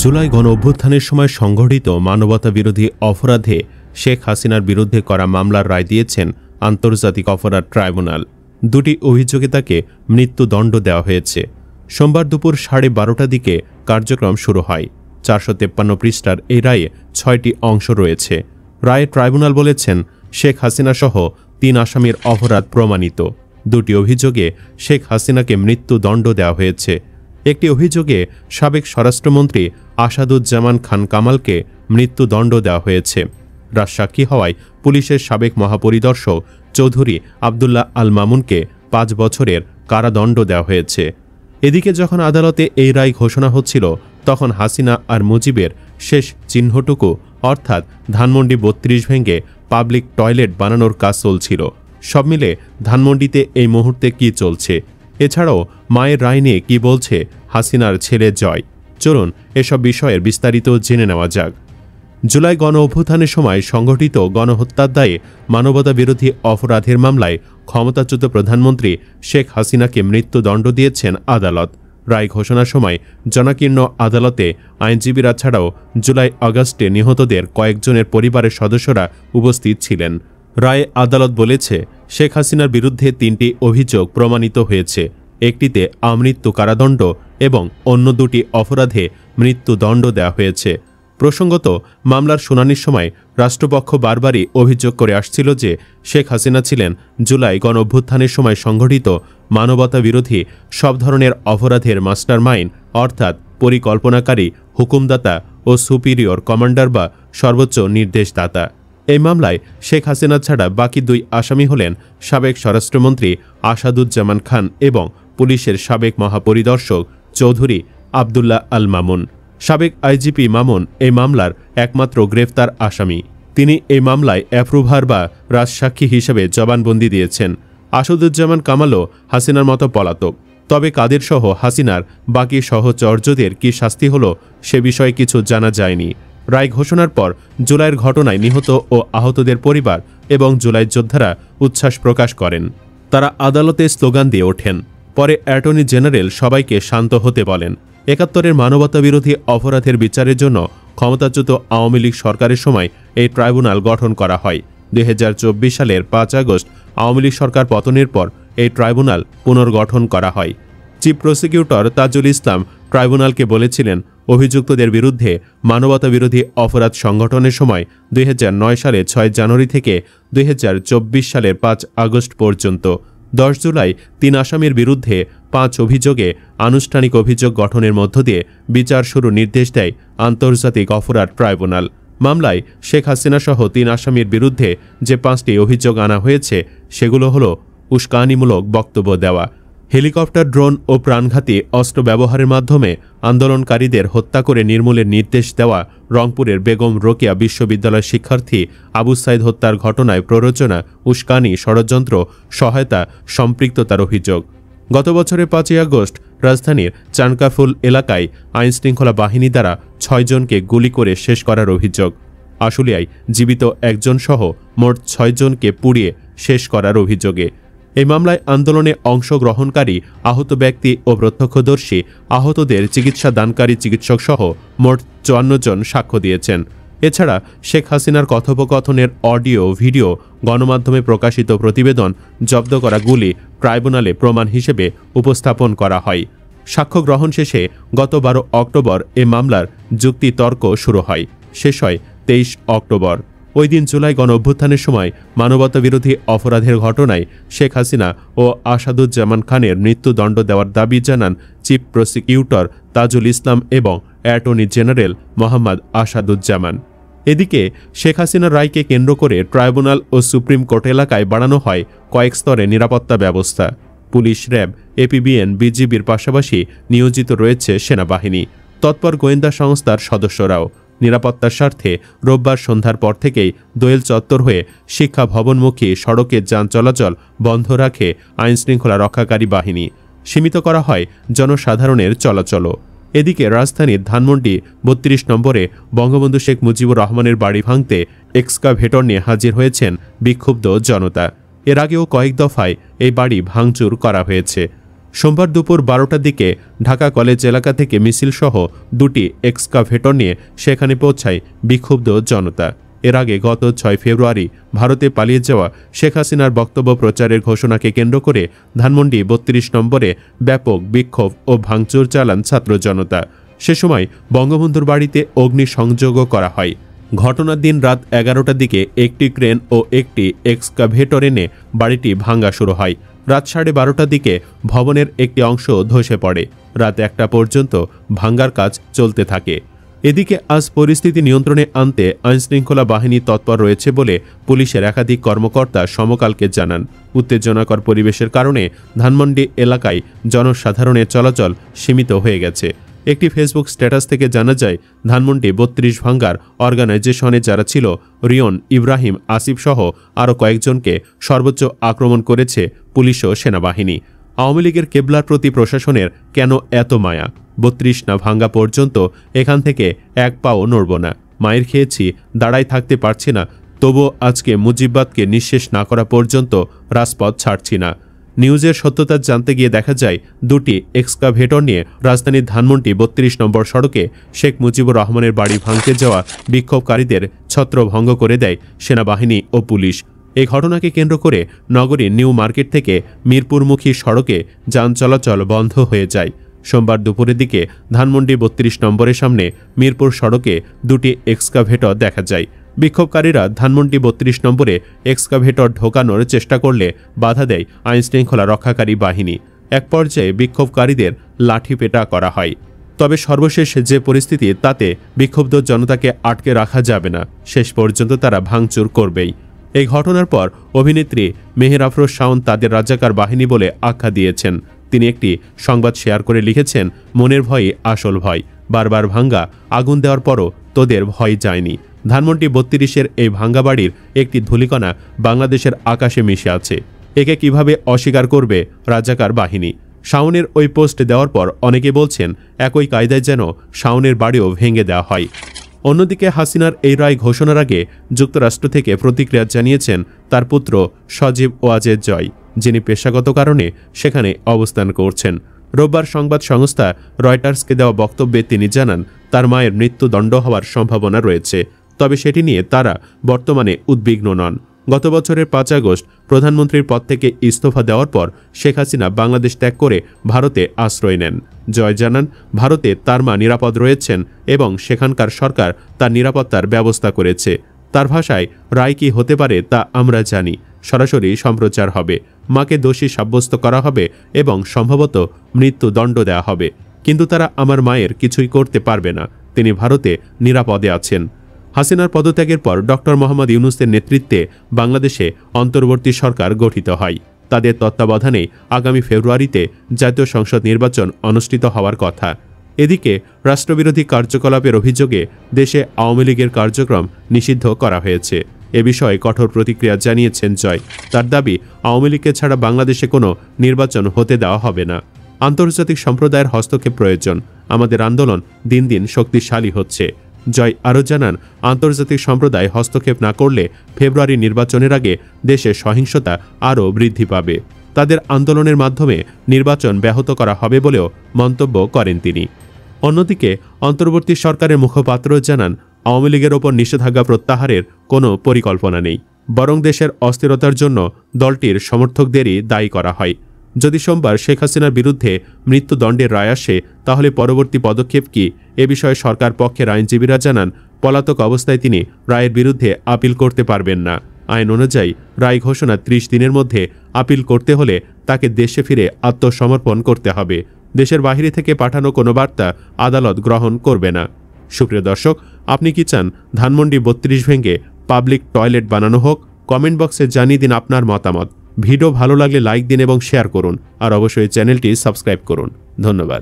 জুলাই গণঅভ্যুত্থানের সময় সংঘটিত মানবতাবিরোধী অপরাধে শেখ হাসিনার বিরুদ্ধে করা মামলার রায় দিয়েছেন আন্তর্জাতিক অপরাধ ট্রাইব্যুনাল। দুটি অভিযোগে তাকে মৃত্যুদণ্ড দেওয়া হয়েছে। সোমবার দুপুর 12:30টার দিকে কার্যক্রম শুরু হয়। 453 পৃষ্ঠার এই রায়ে 6টি অংশ রয়েছে। রায়ে ট্রাইব্যুনাল বলেছেন, শেখ হাসিনা সহ 3 আসামির অপরাধ প্রমাণিত। দুটি অভিযোগে শেখ হাসিনাকে মৃত্যুদণ্ড দেওয়া হয়েছে। একটি অভিযোগে সাবেক স্বরাষ্ট্রমন্ত্রী আসাদুজ্জামান খান কামালকে মৃত্যুদণ্ড দেওয়া হয়েছে। রাজসাক্ষী হওয়ায় পুলিশের সাবেক মহাপরিদর্শক চৌধুরী আবদুল্লাহ আল মামুনকে 5 বছরের কারাদণ্ড দেওয়া হয়েছে। এদিকে যখন আদালতে এই রায় ঘোষণা হচ্ছিল, তখন হাসিনা আর মুজিবের শেষ চিহ্নটুকু অর্থাৎ ধানমন্ডি 32 ভেঙে পাবলিক টয়লেট বানানোর কাজ চলছিল। সব মিলে ধানমন্ডিতে এই মুহূর্তে কি চলছে, এছাড়াও মায়ের রায় নিয়ে কি বলছে হাসিনার ছেলে জয়, চলুন এসব বিষয়ের বিস্তারিত জেনে নেওয়া যাক। জুলাই গণ অভ্যুত্থানের সময় সংঘটিত গণহত্যার দায়ে মানবতাবিরোধী অপরাধের মামলায় ক্ষমতাচ্যুত প্রধানমন্ত্রী শেখ হাসিনাকে মৃত্যুদণ্ড দিয়েছেন আদালত। রায় ঘোষণার সময় জনাকীর্ণ আদালতে আইনজীবীরা ছাড়াও জুলাই আগস্টে নিহতদের কয়েকজনের পরিবারের সদস্যরা উপস্থিত ছিলেন। রায়ে আদালত বলেছে, শেখ হাসিনার বিরুদ্ধে 3টি অভিযোগ প্রমাণিত হয়েছে। একটিতে আমৃত্যু কারাদণ্ড এবং অন্য 2টি অপরাধে মৃত্যুদণ্ড দেওয়া হয়েছে। প্রসঙ্গত, মামলার শুনানির সময় রাষ্ট্রপক্ষ বারবারই অভিযোগ করে আসছিল যে শেখ হাসিনা ছিলেন জুলাই গণঅভ্যুত্থানের সময় সংঘটিত মানবতাবিরোধী সব ধরনের অপরাধের মাস্টারমাইন্ড, অর্থাৎ পরিকল্পনাকারী, হুকুমদাতা ও সুপিরিয়র কমান্ডার বা সর্বোচ্চ নির্দেশদাতা। এই মামলায় শেখ হাসিনা ছাড়া বাকি 2 আসামি হলেন সাবেক স্বরাষ্ট্রমন্ত্রী আসাদুজ্জামান খান এবং পুলিশের সাবেক মহাপরিদর্শক চৌধুরী আবদুল্লাহ আল মামুন। সাবেক আইজিপি মামুন এই মামলার একমাত্র গ্রেফতার আসামি। তিনি এই মামলায় অ্যাপ্রুভার বা রাজসাক্ষী হিসেবে জবানবন্দি দিয়েছেন। আসাদুজ্জামান কামালও হাসিনার মতো পলাতক। তবে কাদের সহ হাসিনার বাকি সহচর্যদের কি শাস্তি হলো সে বিষয়ে কিছু জানা যায়নি। রায় ঘোষণার পর জুলাইয়ের ঘটনায় নিহত ও আহতদের পরিবার এবং জুলাই যোদ্ধারা উচ্ছ্বাস প্রকাশ করেন। তারা আদালতে স্লোগান দিয়ে ওঠেন। পরে অ্যাটর্নি জেনারেল সবাইকে শান্ত হতে বলেন। 71-এর মানবতাবিরোধী অপরাধের বিচারের জন্য ক্ষমতাচ্যুত আওয়ামী লীগ সরকারের সময় এই ট্রাইব্যুনাল গঠন করা হয়। 2024 সালের 5 আগস্ট আওয়ামী লীগ সরকার পতনের পর এই ট্রাইব্যুনাল পুনর্গঠন করা হয়। চিফ প্রসিকিউটর তাজুল ইসলাম ট্রাইব্যুনালকে বলেছিলেন, অভিযুক্তদের বিরুদ্ধে মানবতাবিরোধী অপরাধ সংগঠনের সময় 2009 সালের 6 জানুয়ারি থেকে 2024 সালের 5 আগস্ট পর্যন্ত 10 জুলাই 3 আসামির বিরুদ্ধে 5 অভিযোগে আনুষ্ঠানিক অভিযোগ গঠনের মধ্য দিয়ে বিচার শুরুর নির্দেশ দেয় আন্তর্জাতিক অপরাধ ট্রাইব্যুনাল। মামলায় শেখ হাসিনা সহ 3 আসামির বিরুদ্ধে যে 5টি অভিযোগ আনা হয়েছে সেগুলো হলো উস্কানিমূলক বক্তব্য দেওয়া, হেলিকপ্টার, ড্রোন ও প্রাণঘাতী অস্ত্র ব্যবহারের মাধ্যমে আন্দোলনকারীদের হত্যা করে নির্মূলের নির্দেশ দেওয়া, রংপুরের বেগম রোকেয়া বিশ্ববিদ্যালয় শিক্ষার্থী আবু সাইদ হত্যার ঘটনায় প্ররোচনা, উস্কানি, ষড়যন্ত্র, সহায়তা, সম্পৃক্ততার অভিযোগ। গত বছরের 5 আগস্ট রাজধানীর চানকাফুল এলাকায় আইনশৃঙ্খলা বাহিনী দ্বারা 6 জনকে গুলি করে শেষ করার অভিযোগ। আশুলিয়ায় জীবিত 1 জন সহ মোট 6 জনকে পুড়িয়ে শেষ করার অভিযোগে। এই মামলায় আন্দোলনে অংশগ্রহণকারী আহত ব্যক্তি ও প্রত্যক্ষদর্শী, আহতদের চিকিৎসা দানকারী চিকিৎসক সহ মোট 54 জন সাক্ষ্য দিয়েছেন। এছাড়া শেখ হাসিনার কথোপকথনের অডিও, ভিডিও, গণমাধ্যমে প্রকাশিত প্রতিবেদন, জব্দ করা গুলি ট্রাইব্যুনালে প্রমাণ হিসেবে উপস্থাপন করা হয়। সাক্ষ্য গ্রহণ শেষে গত 12 অক্টোবর এ মামলার যুক্তিতর্ক শুরু হয়, শেষ হয় 23 অক্টোবর। ওই দিন জুলাই গণ অভ্যুত্থানের সময় মানবতাবিরোধী অপরাধের ঘটনায় শেখ হাসিনা ও আসাদুজ্জামান খানের মৃত্যুদণ্ড দেওয়ার দাবি জানান চিফ প্রসিকিউটর তাজুল ইসলাম এবং অ্যাটর্নি জেনারেল মোহাম্মদ আসাদুজ্জামান। এদিকে শেখ হাসিনার রায়কে কেন্দ্র করে ট্রাইব্যুনাল ও সুপ্রিম কোর্ট এলাকায় বাড়ানো হয় কয়েক স্তরে নিরাপত্তা ব্যবস্থা। পুলিশ, র্যাব, এপিবিএন, বিজিবির পাশাপাশি নিয়োজিত রয়েছে সেনাবাহিনী, তৎপর গোয়েন্দা সংস্থার সদস্যরাও। নিরাপত্তার স্বার্থে রোববার সন্ধ্যার পর থেকেই দোয়েল চত্বর হয়ে শিক্ষা ভবনমুখী সড়কে যান চলাচল বন্ধ রাখে আইনশৃঙ্খলা রক্ষাকারী বাহিনী। সীমিত করা হয় জনসাধারণের চলাচলও। এদিকে রাজধানীর ধানমন্ডি 32 নম্বরে বঙ্গবন্ধু শেখ মুজিবুর রহমানের বাড়ি ভাঙতে এক্সকাভেটর নিয়ে হাজির হয়েছেন বিক্ষুব্ধ জনতা। এর আগেও কয়েক দফায় এই বাড়ি ভাঙচুর করা হয়েছে। সোমবার দুপুর 12টার দিকে ঢাকা কলেজ এলাকা থেকে মিছিলসহ 2টি এক্সকাভেটর নিয়ে সেখানে পৌঁছায় বিক্ষুব্ধ জনতা। এর আগে গত 6 ফেব্রুয়ারি ভারতে পালিয়ে যাওয়া শেখ হাসিনার বক্তব্য প্রচারের ঘোষণাকে কেন্দ্র করে ধানমন্ডি 32 নম্বরে ব্যাপক বিক্ষোভ ও ভাঙচুর চালান ছাত্র জনতা। সে সময় বঙ্গবন্ধুর বাড়িতে অগ্নিসংযোগও করা হয়। ঘটনার দিন রাত 11টার দিকে একটি ক্রেন ও একটি এক্সকাভেটর এনে বাড়িটি ভাঙা শুরু হয়। রাত 12:30টার দিকে ভবনের একটি অংশ ধসে পড়ে। রাত 1টা পর্যন্ত ভাঙার কাজ চলতে থাকে। এদিকে আজ পরিস্থিতি নিয়ন্ত্রণে আনতে আইনশৃঙ্খলা বাহিনী তৎপর রয়েছে বলে পুলিশের একাধিক কর্মকর্তা সমকালকে জানান। উত্তেজনাকর পরিবেশের কারণে ধানমন্ডি এলাকায় জনসাধারণের চলাচল সীমিত হয়ে গেছে। একটি ফেসবুক স্ট্যাটাস থেকে জানা যায়, ধানমন্ডি 32 ভাঙ্গার অর্গানাইজেশনে যারা ছিল রিয়ন, ইব্রাহিম, আসিফ সহ আরও কয়েকজনকে সর্বোচ্চ আক্রমণ করেছে পুলিশ ও সেনাবাহিনী। আওয়ামী লীগের কেবলার প্রতি প্রশাসনের কেন এত মায়া? 32 না ভাঙ্গা পর্যন্ত এখান থেকে এক পাও নড়ব না। মায়ের খেয়েছি, দাঁড়াই থাকতে পারছি না, তবুও আজকে মুজিববাদকে নিঃশেষ না করা পর্যন্ত রাজপথ ছাড়ছি না। নিউজের সত্যতা জানতে গিয়ে দেখা যায়, 2টি এক্সকাভেটর নিয়ে রাজধানীর ধানমন্ডি 32 নম্বর সড়কে শেখ মুজিবুর রহমানের বাড়ি ভাঙতে যাওয়া বিক্ষোভকারীদের ছত্রভঙ্গ করে দেয় সেনাবাহিনী ও পুলিশ। এই ঘটনাকে কেন্দ্র করে নগরীর নিউ মার্কেট থেকে মিরপুরমুখী সড়কে যান চলাচল বন্ধ হয়ে যায়। সোমবার দুপুরের দিকে ধানমন্ডি 32 নম্বরের সামনে মিরপুর সড়কে 2টি এক্সকাভেটর দেখা যায়। বিক্ষোভকারীরা ধানমন্ডি 32 নম্বরে এক্সকাভেটর ঢোকানোর চেষ্টা করলে বাধা দেয় আইনশৃঙ্খলা রক্ষাকারী বাহিনী। এক পর্যায়ে বিক্ষোভকারীদের লাঠিপেটা করা হয়। তবে সর্বশেষ যে পরিস্থিতি, তাতে বিক্ষুব্ধ জনতাকে আটকে রাখা যাবে না। শেষ পর্যন্ত তারা ভাঙচুর করবেই। এই ঘটনার পর অভিনেত্রী মেহের আফরোজ শাওন তাদের রাজাকার বাহিনী বলে আখ্যা দিয়েছেন। তিনি একটি সংবাদ শেয়ার করে লিখেছেন, মনের ভয়ই আসল ভয়, বারবার ভাঙ্গা, আগুন দেওয়ার পরও তোদের ভয় যায়নি। ধানমন্ডি 32-এর এই ভাঙ্গা বাড়ির একটি ধূলিকণা বাংলাদেশের আকাশে মিশে আছে। একে কিভাবে অস্বীকার করবে রাজাকার বাহিনী? শাওনের ওই পোস্ট দেওয়ার পর অনেকে বলছেন, একই কায়দায় যেন শাওনের বাড়িও ভেঙে দেওয়া হয়। অন্যদিকে হাসিনার এই রায় ঘোষণার আগে যুক্তরাষ্ট্র থেকে প্রতিক্রিয়া জানিয়েছেন তার পুত্র সজীব ওয়াজেদ জয়, যিনি পেশাগত কারণে সেখানে অবস্থান করছেন। রোববার সংবাদ সংস্থা রয়টার্সকে দেওয়া বক্তব্যে তিনি জানান, তার মায়ের মৃত্যুদণ্ড হওয়ার সম্ভাবনা রয়েছে, তবে সেটি নিয়ে তারা বর্তমানে উদ্বিগ্ন নন। গত বছরের 5 আগস্ট প্রধানমন্ত্রীর পদ থেকে ইস্তফা দেওয়ার পর শেখ হাসিনা বাংলাদেশ ত্যাগ করে ভারতে আশ্রয় নেন। জয় জানান, ভারতে তার মা নিরাপদ রয়েছেন এবং সেখানকার সরকার তার নিরাপত্তার ব্যবস্থা করেছে। তার ভাষায়, রায় কি হতে পারে তা আমরা জানি। সরাসরি সম্প্রচার হবে, মাকে দোষী সাব্যস্ত করা হবে এবং সম্ভবত মৃত্যুদণ্ড দেওয়া হবে, কিন্তু তারা আমার মায়ের কিছুই করতে পারবে না। তিনি ভারতে নিরাপদে আছেন। হাসিনার পদত্যাগের পর ডক্টর মোহাম্মদ ইউনূসের নেতৃত্বে বাংলাদেশে অন্তর্বর্তী সরকার গঠিত হয়। তাদের তত্ত্বাবধানে আগামী ফেব্রুয়ারিতে জাতীয় সংসদ নির্বাচন অনুষ্ঠিত হওয়ার কথা। এদিকে রাষ্ট্রবিরোধী কার্যকলাপের অভিযোগে দেশে আওয়ামী লীগের কার্যক্রম নিষিদ্ধ করা হয়েছে। এ বিষয়ে কঠোর প্রতিক্রিয়া জানিয়েছেন জয়। তার দাবি, আওয়ামী লীগকে ছাড়া বাংলাদেশে কোনো নির্বাচন হতে দেওয়া হবে না। আন্তর্জাতিক সম্প্রদায়ের হস্তক্ষেপ প্রয়োজন। আমাদের আন্দোলন দিন দিন শক্তিশালী হচ্ছে। জয় আরও জানান, আন্তর্জাতিক সম্প্রদায় হস্তক্ষেপ না করলে ফেব্রুয়ারি নির্বাচনের আগে দেশে সহিংসতা আরও বৃদ্ধি পাবে। তাদের আন্দোলনের মাধ্যমে নির্বাচন ব্যাহত করা হবে বলেও মন্তব্য করেন তিনি। অন্যদিকে অন্তর্বর্তী সরকারের মুখপাত্র জানান, আওয়ামী লীগের ওপর নিষেধাজ্ঞা প্রত্যাহারের কোনো পরিকল্পনা নেই, বরং দেশের অস্থিরতার জন্য দলটির সমর্থকদেরই দায়ী করা হয়। যদি সোমবার শেখ হাসিনার বিরুদ্ধে মৃত্যুদণ্ডের রায় আসে, তাহলে পরবর্তী পদক্ষেপ কি? এ বিষয়ে সরকার পক্ষের আইনজীবীরা জানান, পলাতক অবস্থায় তিনি রায়ের বিরুদ্ধে আপিল করতে পারবেন না। আইন অনুযায়ী রায় ঘোষণা 30 দিনের মধ্যে আপিল করতে হলে তাকে দেশে ফিরে আত্মসমর্পণ করতে হবে। দেশের বাইরে থেকে পাঠানো কোনো বার্তা আদালত গ্রহণ করবে না। সুপ্রিয় দর্শক, আপনি কি চান ধানমন্ডি 32 ভেঙে পাবলিক টয়লেট বানানো হোক? কমেন্ট বক্সে জানিয়ে দিন আপনার মতামত। ভিডিও ভালো লাগলে লাইক দিন এবং শেয়ার করুন, আর অবশ্যই চ্যানেলটি সাবস্ক্রাইব করুন। ধন্যবাদ।